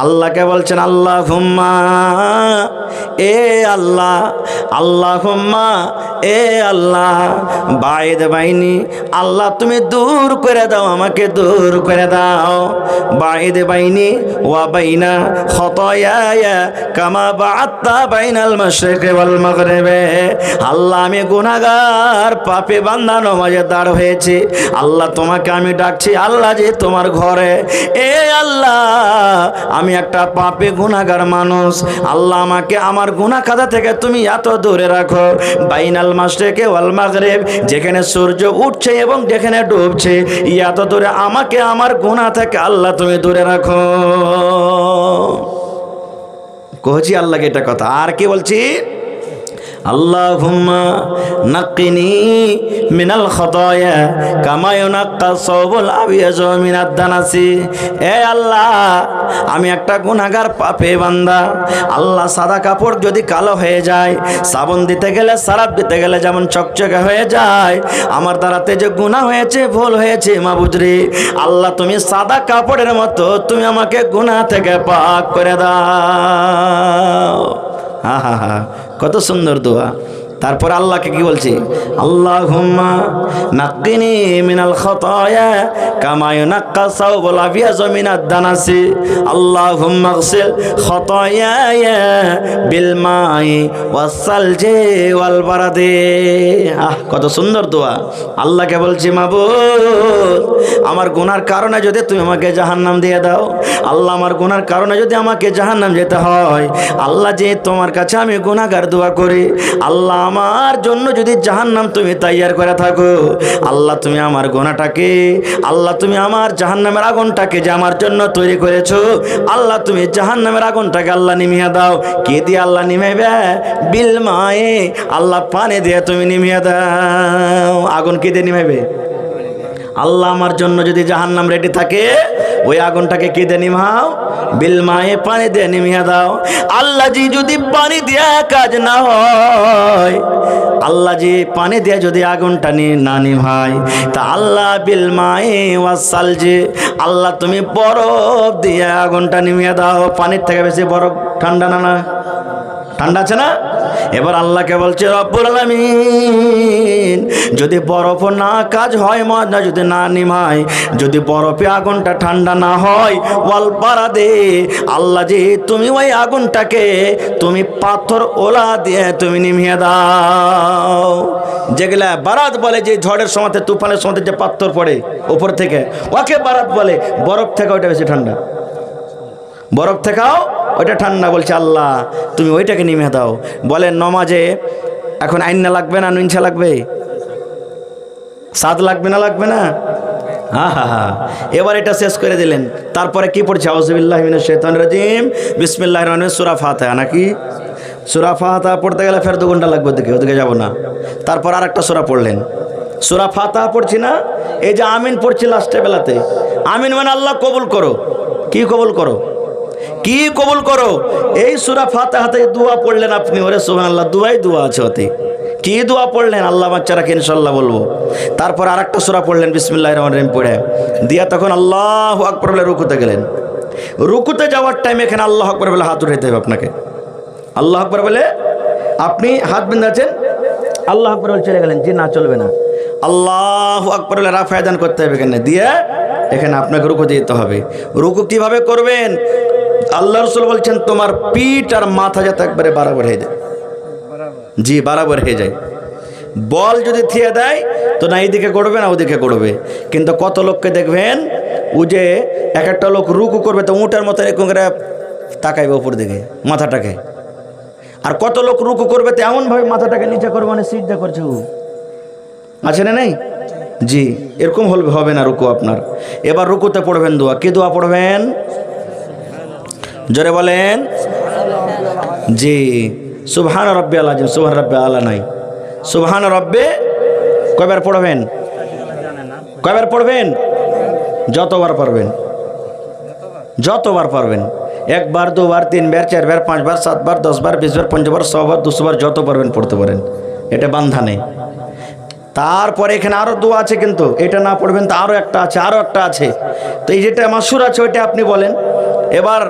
আল্লাহকে বলছেন আল্লাহুম্মা এ আল্লাহ, আল্লাহুম্মা এ আল্লাহ বাইদ বাইনি, আল্লাহ তুমি দূর করে দাও, আমাকে দূর করে দাও। বাইদ বাইনি ওয়া বাইনা খতায়ায়া কামা বাআত্তা বাইনাল মাশরিকি ওয়াল মাগরিবি। আল্লাহ আমি গুনাহগার পাপী বান্দা নামাজে দাঁড় হয়েছে, আল্লাহ তোমাকে আমি ডাকছি আল্লাহ যে তোমার ঘরে। এ আল্লাহ আমি একটা পাপী গুনাহগার মানুষ, আল্লাহ আমাকে আমার গুনাহ খাতা থেকে তুমি এত দূরে রাখো। বাইনাল মাশরিকি ওয়াল মাগরিব, যেখানে সূর্য উঠছে এবং যেখানে ডুবছে এত দূরে আমাকে আমার গুনাহ থেকে আল্লাহ তুমি দূরে রাখো। কইছি আল্লাহকে এটা কথা। আর কি বলছি? আল্লাহুম্মা নাক্কিনি মিনাল খতায়া কামা ইউনাক্কা সাওবুল আবিয়াজু মিনাদ দানাসি। এ আল্লাহ আমি একটা গুনাহগার পাপী বান্দা, আল্লাহ সাদা কাপড় যদি কালো হয়ে যায়, সাবান দিতে গেলে সারাপ দিতে গেলে যেমন চকচকে হয়ে যায়, আমার দ্বারাতে যে গুনাহ হয়েছে ভুল হয়েছে মাবুদ রে, আল্লাহ তুমি সাদা কাপড়ের মতো তুমি আমাকে গুনাহ থেকে পাক করে দাও। হা হা হা, কত সুন্দর দোয়া। তারপর আল্লাহকে কি বলছি? আল্লাহুম্মা নাক্কিনি মিনাল খতায়া কামা ইউনাক্কা সাওবুল আবিয়াজু মিনাদ দানাসি। আল্লাহুম্মা আগসিল খতায়ায়া বিল মাই ওয়াস সালজি ওয়াল বারাদি। কত সুন্দর দোয়া। আল্লাহকে বলছি মাবুদ আমার গুনার কারণে যদি তুমি আমাকে জাহান্নাম দিয়ে দাও, আল্লাহ আমার গুনার কারণে যদি আমাকে জাহান্নাম যেতে হয়, আল্লাহ যে তোমার কাছে আমি গুনাহগার দোয়া করি, আল্লাহ আমার জন্য যদি জাহান্নাম তুমি তৈয়ার করে থাকো, আল্লাহ তুমি আমার গুনাহটাকে, আল্লাহ তুমি আমার জাহান্নামের আগুনটাকে যে আমার জন্য তৈরি করেছো, আল্লাহ তুমি জাহান্নামের আগুনটাকে আল্লাহ নিমিয়ে দাও। কে দিয়ে আল্লাহ নিমাইবে? বিল মায়ে, আল্লাহ পানি দিয়ে তুমি নিমিয়ে দাও। আগুন কে দিয়ে নিমাইবে? আল্লাহ আমার জন্য যদি জাহান্নাম রেডি থাকে, ওই আগুনটাকে কি দিয়ে নিমাও? বিল মায়ে, পানি দিয়ে নিমিয়ে দাও। আল্লাহ জি যদি পানি দিয়ে কাজ না হয়, আল্লাহ জি পানি দিয়ে যদি আগুনটা না নিভাই, তা আল্লাহ বিল মায়ে ওয়াস সালজি, আল্লাহ তুমি বরফ দিয়ে আগুনটা নিমিয়ে দাও। পানির থেকে বেশি বরফ ঠান্ডা না? না ঠান্ডা আছে না? এবার আল্লাহকে বলছে রব্বুল আলামিন যদি বরফ না কাজ হয়, না যদি না নিমায়, যদি বরফে আগুনটা ঠান্ডা না হয়, ওয়াল বারাদে, আল্লাহ জি তুমি ওই আগুনটাকে তুমি পাথর ওলা দিয়ে তুমি নিমিয়ে দাও। যেগুলা বারাত বলে, যে ঝড়ের সময় তুফানের সময় যে পাথর পড়ে উপর থেকে, ওকে বারাত বলে। বরফ থেকে ওইটা বেশি ঠান্ডা, বরফ থেকেও ওইটা ঠান্ডা। বলছে আল্লাহ তুমি ওইটাকে নিমে দাও। বলে নমাজে এখন আইনা লাগবে না, নুনছা লাগবে? সাদ লাগবে না? লাগবে না? হা হা হা। এবার এটা শেষ করে দিলেন। তারপরে কি পড়ছে? আউযুবিল্লাহি মিনাশ শাইতানির রাজিম, বিসমিল্লাহির রহমানির রহিম, সূরা ফাতিহা। নাকি সূরা ফাতিহা পড়তে গেলে ফের 2 ঘন্টা লাগবে, ওদিকে যাব না। তারপর আরেকটা সূরা পড়লেন। সূরা ফাতিহা পড়ছি না, এই যে আমিন পড়ছি লাস্টে বেলাতে, আমিন মানে আল্লাহ কবুল করো। কি কবুল করো? কি কবুল করো? এই সূরা ফাতিহাতে দোয়া পড়লেন আপনি, ওরে সুবহানাল্লাহ, দোয়াই দোয়া আছে ওতে। কি দোয়া পড়লেন? আল্লাহ বাচ্চারাকে ইনশাআল্লাহ বলবো। তারপর আরেকটা সূরা পড়লেন বিসমিল্লাহির রহমানির রহিম পড়ে দিয়া তখন আল্লাহু আকবার বলে রুকুতে গেলেন। রুকুতে যাওয়ার টাইম এখানে আল্লাহু আকবার বলে হাত উঠাইতে হবে আপনাকে। আল্লাহু আকবার বলে আপনি হাত বেঁধেছেন, আল্লাহু আকবার বলে চলে গেলেন। জি না, চলবে না। আল্লাহু আকবার বলে রাফা দান করতে হবে এখানে, দিয়ে এখানে আপনাকে রুকুতে যেতে হবে। রুকু কিভাবে করবেন? আল্লাহ রাসূল বলছেন তোমার পিঠ আর মাথা যাতে একবারে বরাবর হয়ে যায়। জি, বরাবর হয়ে যায়। বল যদি থিয়ে দেয় তো না এইদিকে করবে না ওদিকে করবে। কিন্তু কত লোককে দেখবেন ও যে এক একটা লোক রুকু করবে তো উঁটার মতো এরকম করে তাকাইবে উপর দিকে মাথাটাকে, আর কত লোক রুকু করবে তো এমনভাবে মাথাটাকে নিচে করবে, মানে সিজদা করছে। ও আছে না? নেই? জি, এরকম হবে না রুকু আপনার। এবার রুকুতে পড়বেন দোয়া। কি দোয়া পড়বেন? জোরে বলেন। জি, সুবহান রাব্বিয়াল আযীম। সুবহান রাব্বিয়াল আলা নাই, সুবহান রাব্বে কয়বার পড়বেন? কয়বার পড়বেন? যতবার পারবেন, যতবার পারবেন। 1 বার 2 বার 3 বার 4 বার 5 বার 7 বার 10 বার 20 বার 50 বার 100 বার 200 বার যত পারবেন পড়তে পারেন, এটা বান্ধা নেই। তারপরে এখানে আরো দোয়া আছে, কিন্তু এটা না পড়বেন তো আরো একটা আছে, আরো একটা আছে। তো এই যেটা মাসুর আছে ওইটা আপনি বলেন, এবার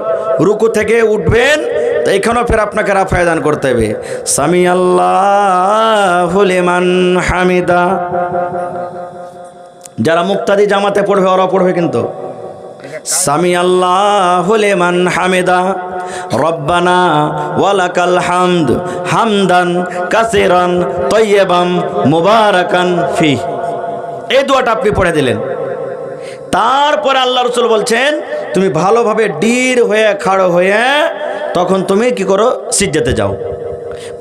রুকু থেকে উঠবেন, তো এখানেও ফের আপনাকে রাফায়ে দান করতে হবে। সামি আল্লাহু লিমান হামিদা। যারা মুক্তাদি জামাতে পড়বে ওরা পড়বে কিন্তু সামি আল্লাহু লিমান হামিদা রব্বানা ওয়ালাকাল হামদ হামদান কাসিরান তাইয়্যিবান মুবারাকান ফি। এই দোয়াটা আপনি পড়ে দিলেন। তারপরে আল্লাহ রাসূল বলছেন তুমি ভালোভাবে ডির হয়ে খাড়ো হয়ে তখন তুমি কি করো, সিজদাতে যাও।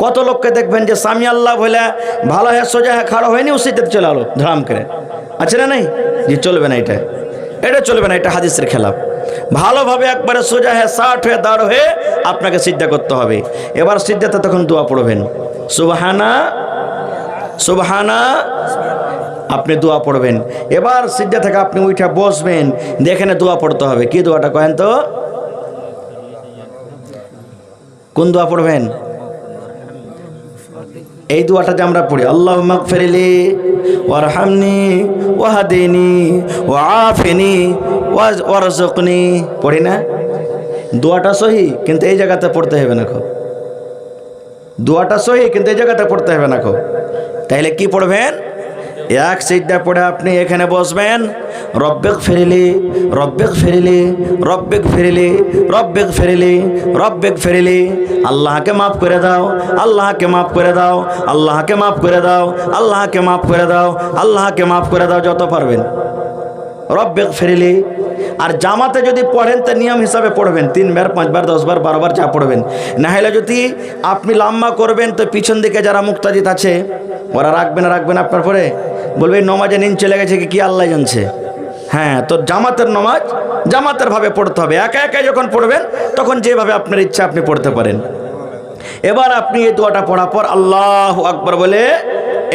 কত লোককে দেখবেন যে সামি আল্লাহ বলে ভালো হয়ে সোজা হয়ে খাড়ো হয়নি, ও সিজদাতে চলে আলো ধরাম করে। আছে না নাই? যে চলবে না, এটা চলবে না, এটা হাদিসের খেলাফ। ভালোভাবে একবারে সোজা হয়ে ষাট হয়ে দাঁড় হয়ে আপনাকে সিজদা করতে হবে। এবার সিজদাতে তখন দোয়া পড়বেন সুবহানা সুবহানা, আপনি দোয়া পড়বেন। এবার সিজদা থেকে আপনি উঠে বসবেন, দেখেন দোয়া পড়তে হবে। কি দোয়াটা কহেন তো? কোন দোয়া পড়বেন? এই দোয়াটা যে আমরা পড়ি, আল্লাহুম্মা গফিরলি ওয়ারহামনি ওয়াহদিনি ওয়াআফিনি ওয়ারযুকনি, পড়ি না? দোয়াটা সহি, কিন্তু এই জায়গাতে পড়তে হবে না। দোয়াটা সহি, কিন্তু এই জায়গাতে পড়তে হবে না। তাইলে কি পড়বেন? এক সিজদা পড়ে আপনি এখানে বসবেন, রব্বিক ফিরলি রব্বিক ফিরলি রব্বিক ফিরলি রব্বিক ফিরলি রব্বিক ফিরলি, আল্লাহকে মাফ করে দাও, আল্লাহকে মাফ করে দাও, আল্লাহকে মাফ করে দাও, আল্লাহকে মাফ করে দাও, আল্লাহকে মাফ করে দাও, যত পারবেন রব্বিক ফিরলি। আর জামাতে যদি পড়েন তো নিয়ম হিসাবে পড়বেন, 3 বার 5 বার 10 বার 12 বার যা পড়বেন। না হলে যদি আপনি লম্বা করবেন তো পিছন দিকে যারা মুক্তাদিদ আছে ওরা রাখবেন আপনার পরে, বলবে নমাজে নিন চলে গেছে কি আল্লাহ জানছে। হ্যাঁ, তো জামাতের নমাজ জামাতের ভাবে পড়তে হবে। একা একা যখন পড়বেন তখন যেভাবে আপনার ইচ্ছা আপনি পড়তে পারেন। এবার আপনি এই দোয়াটা পড়ার পর আল্লাহু আকবার বলে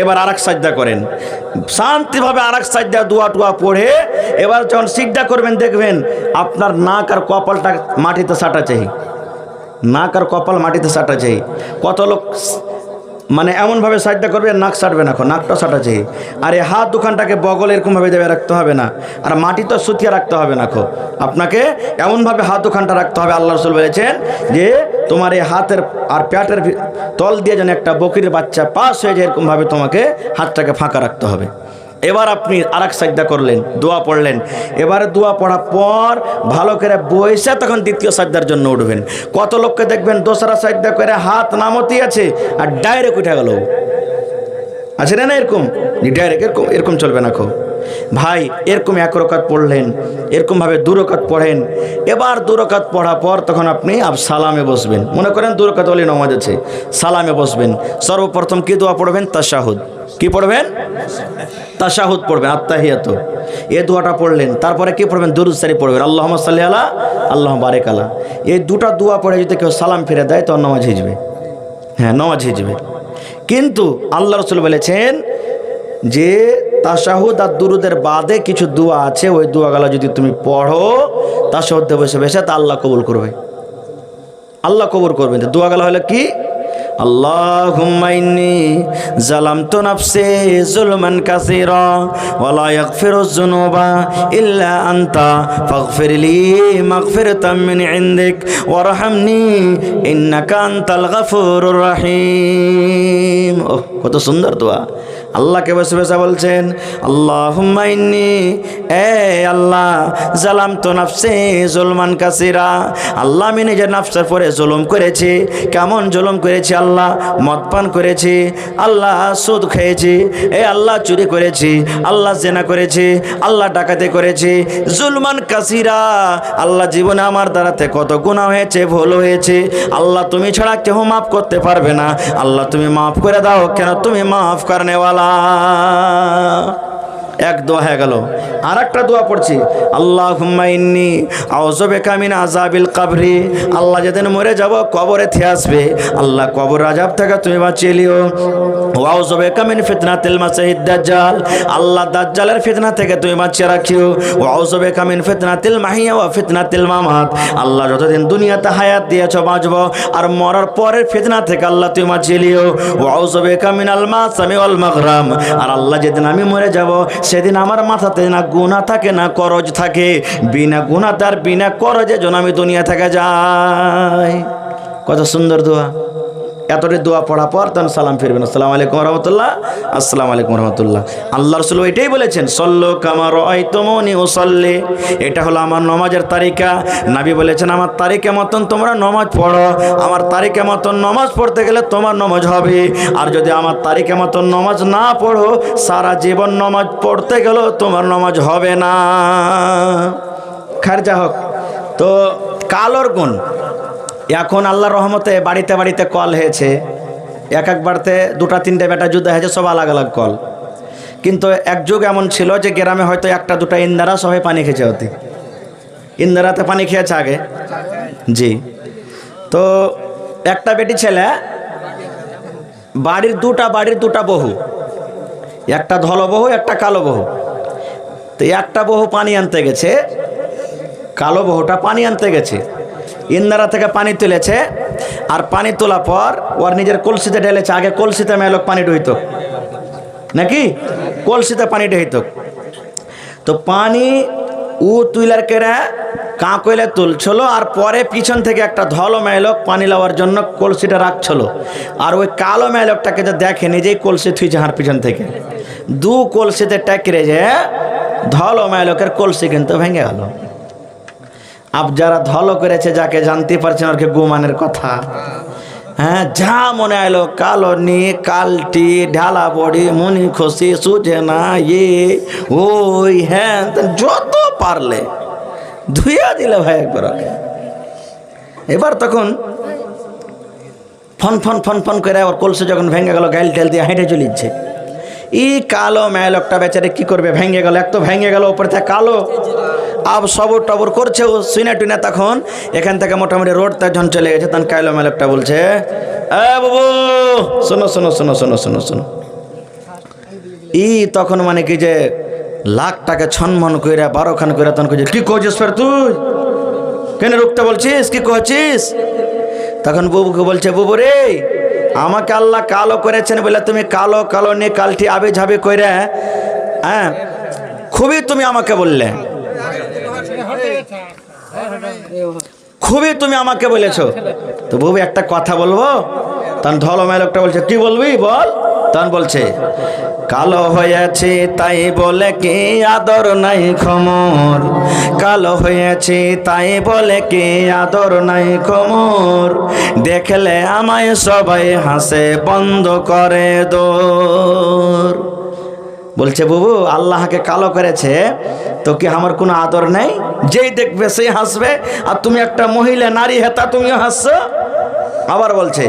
এবার আরেক সাজদা করেন, শান্তিভাবে আরেক সাজদা দোয়া টোয়া পড়ে এবার যখন সিজদা করবেন দেখবেন আপনার নাক আর কপালটা মাটিতে সাটা চাই, নাক আর কপাল মাটিতে সাটা চাই। কত লোক মানে এমনভাবে সাজদা করবে নাক সাটবে না, নাকটা সাটা চাই। আর এই হাত দুখানটাকে বগল এরকমভাবে দেবে রাখতে হবে না, আর মাটি তো সুতিয়ে রাখতে হবে না। আপনাকে এমনভাবে হাত দুখানটা রাখতে হবে। আল্লাহ রাসূল বলেছেন যে তোমার এই হাতের আর পেটের তল দিয়ে যেন একটা বকরির বাচ্চা পাস হয়ে যায় এরকমভাবে তোমাকে হাতটাকে ফাঁকা রাখতে হবে। এবার আপনি আরেক সাজদা করলেন, দোয়া পড়লেন। এবারে দোয়া পড়ার পর ভালো করে বসে তখন দ্বিতীয় সাজদার জন্য উঠবেন। কত লোককে দেখবেন দোসরা সাজদা করে হাত নামতি আছে আর ডাইরেক্ট উঠে গেল, আছে না? এরকম ডাইরেক্ট এরকম চলবে না। ভাই এরকম 1 রাকাত পড়লেন, এরকমভাবে 2 রাকাত পড়েন। এবার 2 রাকাত পড়ার পর তখন আপনি সালামে বসবেন। মনে করেন 2 রাকাত ওলি নামাজ আছে, সালামে বসবেন। সর্বপ্রথম কি দোয়া পড়বেন? তাশাহুদ। কি পড়বেন? তাশাহুদ পড়বেন, আত্তাহিয়াতু। এই দোয়াটা পড়লেন, তারপরে কি পড়বেন? দুরূদ শরীফ পড়বেন, আল্লাহুম্মা সাল্লি আলা আল্লাহুম্মা বারিক আলা। এই দুটো দোয়া পড়ে যদি কেউ সালাম ফিরে দেয় তো নামাজ হয়ে যাবে। হ্যাঁ, নামাজ হয়ে যাবে। কিন্তু আল্লাহ রাসূল বলেছেন যে তাশাহুদ আর দুরুদের বাদে কিছু দোয়া আছে, ওই দোয়াগুলো যদি তুমি পড়ো তাশাহুদে বসে বসে তা আল্লাহ কবুল করবে, আল্লাহ কবুল করবেন। দোয়াগুলো হলো কি? আল্লাহুম্মা ইন্নী যালামতু নাফসি যুলমান কাসীরা ওয়া লা ইয়াগফিরুয যুনুবা ইল্লা আনতা ফাগফিরলি মাগফিরাতাম মিন ইনদিক ওয়ারহামনি ইন্নাকা আনতাল গফুরুর রহিম। ওহ, কত সুন্দর দোয়া। আল্লাহকে বসে বসে বলছেন আল্লাহুম্মা ইন্নী, এ আল্লাহ, যালামতু নাফসি যুলমান কাসীরা, আল্লাহ আমি নিজের নাফসের পরে জুলুম করেছি। কেমন জুলুম করেছি আল্লাহ? মদ পান করেছি, আল্লাহ সুদ খেয়েছি, এ আল্লাহ চুরি করেছি, আল্লাহ জেনা করেছি, আল্লাহ ডাকাতি করেছি। জুলমান কাসীরা, আল্লাহ জীবনে আমার দ্বারাতে কত গুনাহ হয়েছে, ভুল হয়েছে। আল্লাহ তুমি ছাড়া কেউ মাফ করতে পারবে না। আল্লাহ তুমি মাফ করে দাও, কেন তুমি মাফ করনেওয়ালা। এক দোয়া হয়ে গেল। আর একটা দোয়া পড়ছি, আল্লাহুম্মা ইন্নী আউযু বিকা মিন আযাবিল কবরি, আল্লাহ যেদিন মরে যাব কবরে থে আসবে, আল্লাহ কবর আযাব থেকে তুমি বাঁচিয়ে লিও। ওয়া আউযু বিকা মিন ফিতনাতিল মাসিহিদ দাজ্জাল, আল্লাহ দাজ্জালের ফিতনা থেকে তুমি বাঁচিয়ে রাখিও। ওয়া আউযু বিকা মিন ফিতনাতিল মাহিয়া ওয়া ফিতনাতিল মামাত, আল্লাহ যতদিন দুনিয়াতে হায়াত দিয়েছো বাঁচবো, আর মরার পরের ফিতনা থেকে আল্লাহ তুমি বাঁচিয়ে লিও। ওয়া আউযু বিকা মিনাল মাসামি ওয়াল মাগরাম, আর আল্লাহ যেদিন আমি মরে যাব সেদিন আমার মাথাতে না গুনাহ থাকে না করজ থাকে, বিনা গুনাহতে আর বিনা করজে যেন আমি দুনিয়া থেকে যাই। কত সুন্দর দোয়া। এতটি দোয়া পড়া পর তখন সালাম ফিরবেন, আসসালামু আলাইকুম রহমতুল্লাহ, আসসালামু আলাইকুম রহমতুল্লাহ। আল্লাহ রাসূল এটাই বলেছেন, সল্লু কামা রাআইতুমুনি উসাল্লি। এটা হলো আমার নামাজের তারিকা। নবী বলেছেন, আমার তারিকা মতন তোমরা নামাজ পড়ো। আমার তারিকা মতন নামাজ পড়তে গেলে তোমার নামাজ হবে। আর যদি আমার তারিকা মতন নামাজ না পড়ো, সারা জীবন নামাজ পড়তে গেলেও তোমার নামাজ হবে না। খারজা হোক। তো কালোর গুণ এখন আল্লাহর রহমতে বাড়িতে বাড়িতে কল হয়েছে। এক এক বাড়িতে দুটা তিনটে বেটা যুদ্ধ হয়েছে, সব আলাদা আলাদা কল। কিন্তু এক যুগ এমন ছিল যে গ্রামে হয়তো একটা দুটা ইন্দারা সবাই পানি খেয়েছে। হতে ইন্দারাতে পানি খেয়েছে আগে, জি। তো একটা বেটি ছেলে, বাড়ির দুটা বহু, একটা ধলো বহু একটা কালো বহু। তো একটা বহু পানি আনতে গেছে, কালো বহুটা পানি আনতে গেছে, ইন্দারা থেকে পানি তুলেছে। আর পানি তোলার পর ওর নিজের কলসিতে ঢেলেছে। আগে কলসিতে মেয়েলোক পানি ঢুইত নাকি, কলসিতে পানি ঢুইত। তো পানি তুইলার কেড়ে কাঁকইলে তুলছিল, আর পরে পিছন থেকে একটা ধলো মেয়েলোক পানি লওয়ার জন্য কলসিটা রাখছিল। আর ওই কালো মেয়েলোকটাকে যে দেখে নিজেই কলসি থুইছে হার পিছন থেকে, দু কলসিতে টেকরে যে ধলো মেয়েলোকের কলসি কিন্তু ভেঙে গেল। আপ যারা ধলো করেছে, যাকে জানতে পারছেন ওকে গুমানের কথা। হ্যাঁ, যা মনে আইলো, কালো নি কালটি ঢালা বড়ি মনি খুশি সুঝে না ওই হ্যাঁ যত পারলে ধুইয়া দিলে ভাই একবার ওকে। এবার তখন ফন ফন ফন ফন করে ওর কলসি যখন ভেঙে গেল, গাইল টেল দিয়ে হেঁটে চলিচ্ছে। কালো মেয়েলোকটা বেচারে কি করবে, ভেঙে গেল। এক তো ভেঙে গেল, ওপর থেকে কালো, আব সবর টবর করছে ও শুনে টুনে। তখন এখান থেকে মোটামুটি রোডটা যখন চলে গেছে, তখন কালো মেয়েলোকটা বলছে, এ বাবু শোনো শোনো শোনো শোনো শোনো শোনো। তখন মানে কি যে লাখটাকে ছনমন করে 12 খান করে তখন কি করছিস ফের তুই, কেন রুখতে বলছিস, কি করছিস? তখন বুবুকে বলছে, বুবু রে, আমাকে আল্লাহ কালো করেছেন বলে তুমি কালো কালো নিয়ে কালটি আবে ঝাবে করে, হ্যাঁ খুবই তুমি আমাকে বললে, খুবই তুমি আমাকে বলেছো। তো বুবু একটা কথা বলবো? তখন ধলো মেয়েলোকটা বলছে, কি বলবি বল। তখন বলছে, কালো হয়েছে তাই বলে কি আদর নাই খমর, কালো হয়েছে তাই বলে কি আদর নাই খমর, দেখলে আমায় সবাই হাসে বন্ধ করে দোর। বলছে, বুবু আল্লাহকে কালো করেছে তো কি আমার কোনো আদর নেই? যেই দেখবে সেই হাসবে, আর তুমি একটা মহিলা নারী হেতা তুমিও হাসছো। আবার বলছে,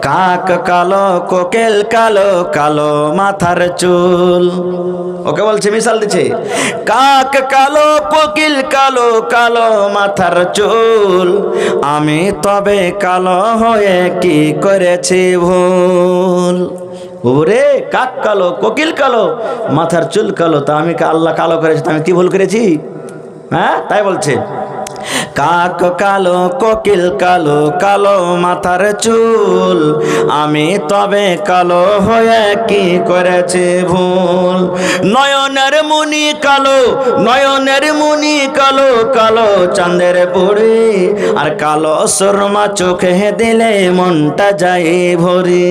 কাক কালো কোকিল কালো, কালো মাথার চুল। ওকে বলছে, মিশাল দিচ্ছে, কাক কালো কোকিল কালো, কালো মাথার চুল, আমি তবে কালো হয়ে কি করেছি ভুল। ওরে কাক কালো কোকিল কালো মাথার চুল কালো, তা আমি আল্লাহ কালো করেছি, তা আমি কি ভুল করেছি? হ্যাঁ, তাই বলছে, কাক কালো কোকিল কালো, কালো মাথার চুল, আমি তবে কালো হয়ে কি করেছি ভুল। নয়নের মুনি কালো, নয়নের মুনি কালো, কালো চাঁদের বুড়ি, আর কালো সুরমা চোখে দিলে মনটা যায় ভরি।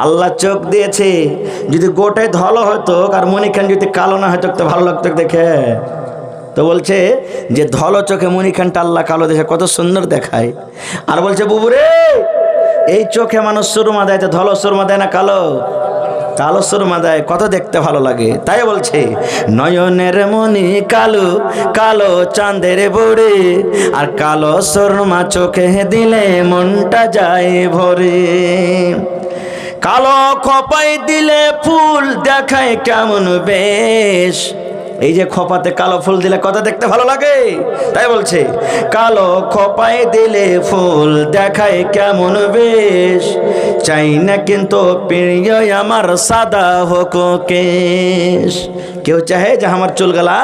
আল্লাহ চোখ দিয়েছে, যদি গোটাই ধলো হতো আর মনিখান যদি কালো না হতো তো ভালো লাগতো দেখে। তো বলছে যে ধলো চোখে মনিখানটা আল্লাহ কালো দেশে কত সুন্দর দেখায়। আর বলছে, বুবুরে এই চোখে মানুষ সুরমা দেয়, তো ধলো সুরমা দেয় না কালো? কালো সুরমা দেয়, কত দেখতে ভালো লাগে। তাই বলছে, নয়নের মনি কালো, কালো চাঁদের বুড়ি, আর কালো সুরমা চোখে দিলে মনটা যায় ভরে। কালো খোপায় দিলে ফুল দেখায় কেমন বেশ, এই যে খোপাতে কালো ফুল দিলে কত দেখতে ভালো লাগে। তাই বলছে, কালো খোপায় দিলে ফুল দেখায় কেমন বেশ, চাই না কিন্তু প্রিয় আমার সাদা হোক কেশ। কেউ চাহে যে আমার চুলগুলা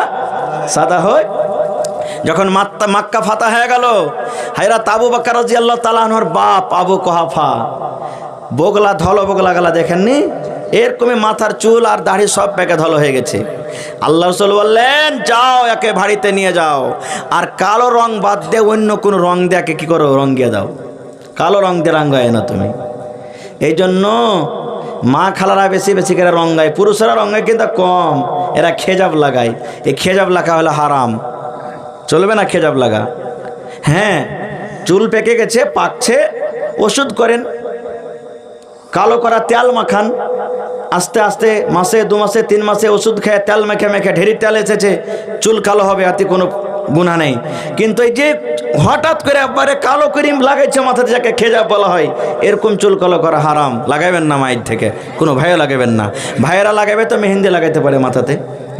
সাদা হয়। যখন মক্কা ফাতা হয়ে গেল, হযরত আবু বকর রাদিয়াল্লাহু তাআলা আনহুর বাপ আবু কুহাফা বগলা ধলো বগলা গলা দেখেননি, এরকমই মাথার চুল আর দাড়ি সব পেকে ধলো হয়ে গেছে। আল্লাহ রাসূল বললেন, যাও একে বাড়িতে নিয়ে যাও, আর কালো রং বাদ দিয়ে অন্য কোনো রং দিয়ে একে কী করো, রঙিয়ে দাও। কালো রং দিয়ে রাঙ্গায় না তুমি। এই জন্য মা খালারা বেশি বেশি করে রঙায়, পুরুষেরা রঙায় কিন্তু কম, এরা খেজাব লাগায়। এই খেজাব লাগা হলো হারাম, চলবে না খেজাব লাগা। হ্যাঁ, চুল পেকে গেছে, পাকছে, ওষুধ করেন, কালো করা তেল মাখান, আস্তে আস্তে মাসে 2 মাসে 3 মাসে ওষুধ খেয়ে তেল মেখে মেখে ঢেরি তেল এসেছে, চুল কালো হবে, এতে কোনো গুনাহ নেই। কিন্তু এই যে হঠাৎ করে একবারে কালো ক্রিম লাগাইছে মাথাতে, যাকে খেজাব বলা হয়, এরকম চুল কালো করা হারাম, লাগাবেন না মায়ের থেকে, কোনো ভাইও লাগাবেন না। ভাইয়েরা লাগাবে তো মেহেন্দি লাগাইতে পারে মাথাতে,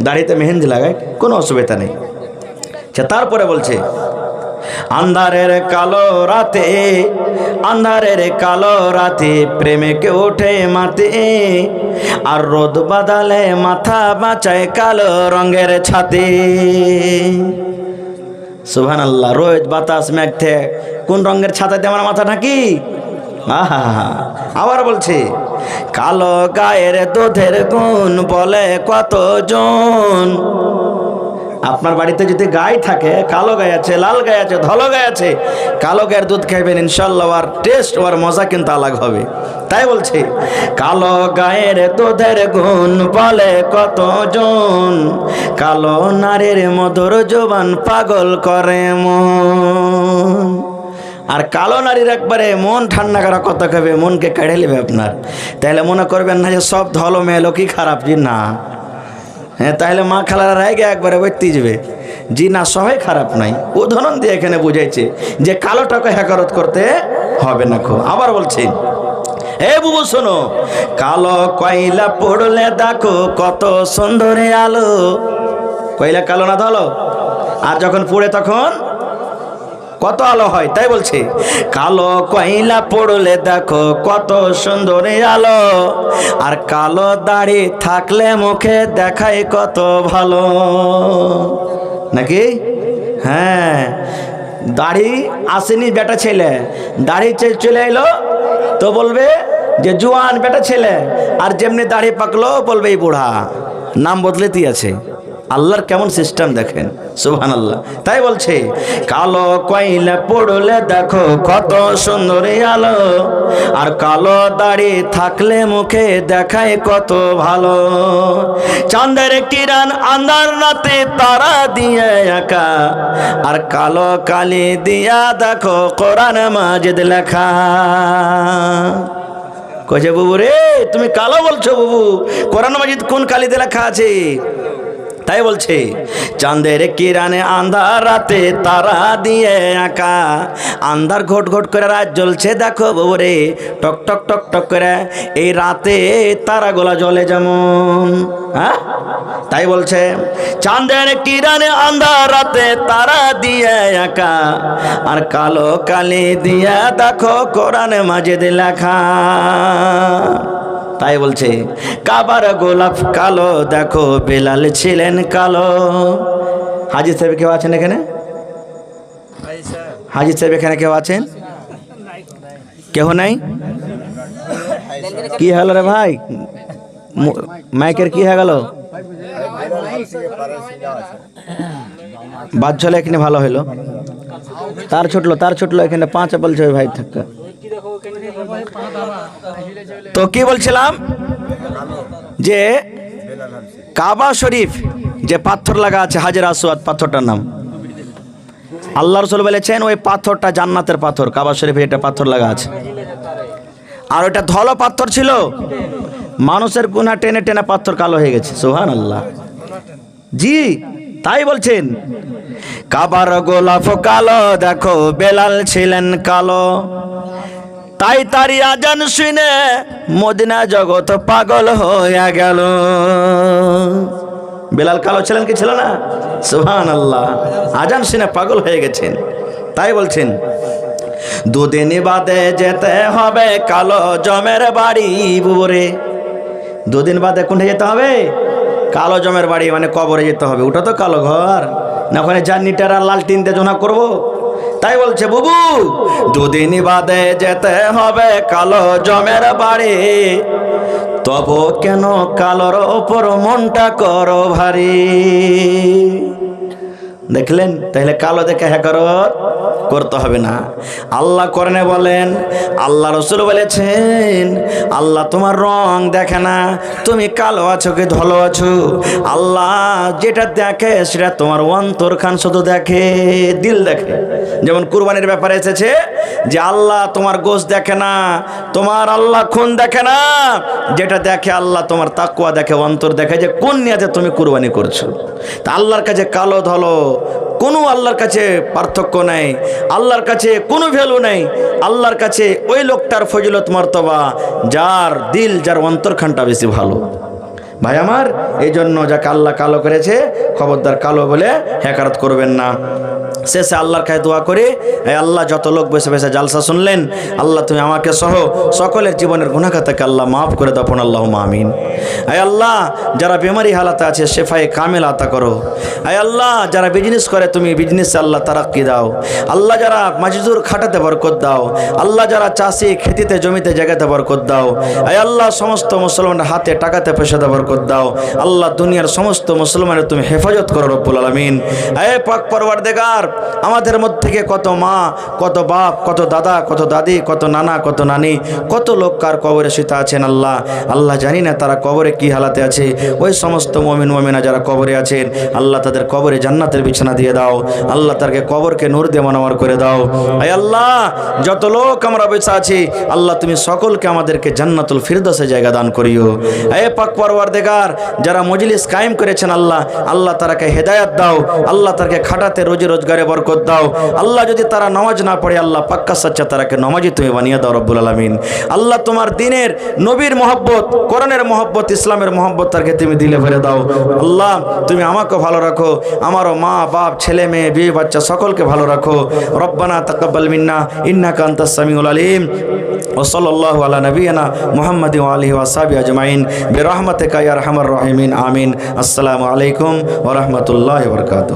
দাড়িতে মেহেন্দি লাগায়, কোনো অসুবিধা নেই। তারপরে বলছে, আন্ধারের কালো রাতে, আন্ধারের কালো রাতে প্রেমিকে ওঠে মাতে, আর রোদ বাদালে মাথা বাঁচায় কালো রঙের ছাতে। সুবহানাল্লাহ। রোদ বাতাস মেঘ থেকে কোন রঙের ছাতাতে আমার মাথা ঢাকি? আহা, আবার বলছে, কালো গায়ের দুধের গুণ বলে কতজন। আপনার বাড়িতে যদি গাই থাকে, কালো গাই আছে, লাল গাই আছে, ধলো গাই আছে, কালো গায়ের দুধ খাইবেন ইনশাল্লাহ, আর টেস্ট ওর মজা কিন্তু আলাগ হবে। তাই বলছে, কালো গায়ের দুধের গুণ বলে কতজন, কালো নারীর মধুর জবান পাগল করে মন। আর কালো নারীর একবারে মন ঠান্ডা করা কত খাবে, মনকে কেড়ে নেবে আপনার। তাহলে মনে করবেন না যে সব ধলো মেয়ে লোকই খারাপ, জি না। হ্যাঁ, তাহলে মা খালারা রায় গিয়ে একবারে ব্যক্তি যাবে, জি না, সবাই খারাপ নাই। উদাহরণ দিয়ে এখানে বুঝাইছে যে কালোটাকে হেকারত করতে হবে না। আবার বলছে, এ বুবু শোনো, কালো কয়লা পড়লে দেখো কত সুন্দর আলো। কয়লা কালো না ধলো, আর যখন পড়ে তখন কত আলো হয়। তাই বলছে, কালো কয়লা পড়লে দেখো কত সুন্দর আলো, আর কালো দাড়ি থাকলে মুখে দেখায় কত ভালো, নাকি? হ্যাঁ, দাড়ি আসেনি বেটা ছেলে, দাড়ি চলে এলো তো বলবে যে জোয়ান বেটা ছেলে, আর যেমনি দাড়ি পাকলো বলবে এই বুড়া। নাম বদলেতেই আছে। আল্লাহর কেমন সিস্টেম দেখেন, সুবহানাল্লাহ। তাই বলছে, কালো কয়লা পড়লে দেখো কত সুন্দর আলো, আর কালো দাড়ি থাকলে মুখে দেখায় কত ভালো। চাঁদের কিরণ আন্ধার রাতে তারা দিয়ে একা, আর কালো কালি দিয়া দেখো কোরআন মাজিদ লেখা। কইছে, বুবু রে তুমি কালো বলছো, বুবু কোরআন মাজিদ কোন কালিতে লেখা আছে? তাই বলছে, চাঁদের কিরণে আন্ধার রাতে তারা দিয়ে আঁকা, আন্ধার ঘট ঘট করে রাত জ্বলছে দেখো বউরে, টক টক টক টক করে এই রাতে তারাগুলা জ্বলে যেমন। হ্যাঁ, তাই বলছে, চাঁদের কিরণে আন্ধার রাতে তারা দিয়ে আঁকা, আর কালো কালি দিয়া দেখো কোরআন মাজিদ লেখা। তাই বলছে, কাবার গোলাপ কালো দেখো বেলাল ছিলেন কালো। হাজি সাহেব কেউ আছেন এখানে? হাজি সাহেব এখানে কেউ আছেন? কেউ নাই? কি হলো রে ভাই, মাইকের কি হয়ে গেল? বাদ চলে এখানে ভালো হইলো, তার ছুটলো এখানে 5 বলছে ভাই থাকা। তো কি বলছিলাম, যে কাবা শরীফ যে পাথর লাগা আছে, হাজর আসওয়াদ পাথরটার নাম, আল্লাহ রাসূল বলেছেন ওই পাথরটা জান্নাতের পাথর। কাবা শরীফে এটা পাথর লাগা আছে, আর ওটা ধলো পাথর ছিল, মানুষের গুনাহ টেনে টেনে পাথর কালো হয়ে গেছে। সুবহানাল্লাহ। জি, তাই বলছেন, কাবার গোলাপ কালো দেখো বেলাল ছিলেন কালো, তাই তারি আজান শুনে মদিনা জগৎ পাগল হয়ে গেল। বেলাল কালো ছিলেন কি ছিল না? সুবহানাল্লাহ। আজান শুনে পাগল হয়ে গেছেন। তাই বলছেন, 2 দিন বাদে যেতে হবে কালো জমের বাড়ি বুবরে। 2 দিন বাদে কোনটা যেতে হবে? কালো জমের বাড়ি, মানে কবরে যেতে হবে। ওটা তো কালো ঘর না, ওখানে জান্নিটার আর লালটিন দিয়ে জোনা করবো। তাই বলছে, বুবু 2 দিন বাদে যেতে হবে কালো জমের বাড়ি, তবু কেন কালোর ওপর মনটা করো ভারী। দেখলেন, তাহলে কালো দেখে হ্যাকারত করতে হবে না। আল্লাহ কোরআনে বলেন, আল্লাহ রাসূল বলেছেন, আল্লাহ তোমার রং দেখে না, তুমি কালো আছো কি ধলো আছো। আল্লাহ যেটা দেখে সেটা তোমার অন্তরখান শুধু দেখে, দিল দেখে। যেমন কুরবানির ব্যাপারে এসেছে যে আল্লাহ তোমার গোশত দেখে না, তোমার আল্লাহ খুন দেখে না, যেটা দেখে আল্লাহ তোমার তাকওয়া দেখে, অন্তর দেখে যে কোন নিয়তে তুমি কুরবানি করছো। তা আল্লাহর কাছে কালো ধলো কোনো আল্লাহর কাছে পার্থক্য নাই, আল্লাহর কাছে কোনো ভ্যালু নাই। আল্লাহর কাছে ওই লোকটার ফজিলত মর্তবা যার দিল, যার অন্তরখানটা বেশি ভালো। ভাই আমার, এই জন্য যাকে আল্লাহ কালো করেছে, খবরদার কালো বলে হ্যাকারত করবেন না। শেষে আল্লাহর কাছে দোয়া করে, এই আল্লাহ যত লোক বসে বসে জালসা শুনলেন, আল্লাহ তুমি আমাকে সহ সকলের জীবনের গুনাহ খাতাকে আল্লাহ মাফ করে দাও, আল্লাহুম্মা আমিন। এই আল্লাহ যারা বেমারি হালাতে আছে শেফায়ে কামেল আতা করো। এই আল্লাহ যারা বিজনেস করে তুমি বিজনেসে আল্লাহ তারাক্কি দাও। আল্লাহ যারা মাজদুর খাটাতে বরকত দাও। আল্লাহ যারা চাষি খেতিতে জমিতে জায়গাতে বরকত দাও। এই আল্লাহ সমস্ত মুসলমানের হাতে টাকাতে পয়সাতে বরকত দাও। আল্লাহ দুনিয়ার সমস্ত মুসলমানের তুমি হেফাজত করো রব্বুল আলামিন। এ পাক পরওয়ারদিগার, আমাদের মধ্যে থেকে কত মা, কত বাপ, কত দাদা, কত দাদি, কত নানা, কত নানি, কত লোক কার কবরে শুতে আছেন আল্লাহ। আল্লাহ জানি না তারা কবরে কি হালাতে আছে। ওই সমস্ত মুমিন মুমিনা যারা কবরে আছেন আল্লাহ তাদের কবরে জান্নাতের বিছানা দিয়ে দাও। আল্লাহ তাদেরকে কবরকে নূর দিয়ে মনোয়ার করে দাও। আয় আল্লাহ যত লোক আমরা বেঁচে আছি আল্লাহ তুমি সকলকে আমাদেরকে জান্নাতুল ফিরদৌসে জায়গা দান করিও। এ পাক পরওয়ারদিগার, যারা মজলিস কায়েম করেছেন আল্লাহ, আল্লাহ তারাকে হেদায়েত দাও। আল্লাহ তাদেরকে খাটাতে রোজি রোজগারে বরকত দাও। আল্লাহ যদি তারা নামাজ না পড়ে আল্লাহ পাক্কা সাচ্চা তারাকে নামাজি তুমি বানিয়ে দাও রব্বুল আলামিন। আল্লাহ তোমার দিনের নবীর মহব্বত, কোরআনের মহব্বত, ইসলামের মহব্বত তাকে তুমি দিলে ভরে দাও। আল্লাহ তুমি আমাকে ভালো রাখো, আমারও মা বাপ ছেলে মেয়ে বিয়ে বাচ্চা সকলকে ভালো রাখো। রব্বানা তাকাব্বাল মিন্না ইন্নাকা আনতাস সামিউল আলিম। ওয়া সাল্লাল্লাহু আলা নাবিয়িনা মুহাম্মাদিন ওয়া আলিহি ওয়া সাহবিহি আজমাইন বিরহমাতিকা ইয়া আরহামার রাহিমিন। আমিন। আসসালামু আলাইকুম ওয়া রাহমাতুল্লাহি ওয়া বারাকাতুহু।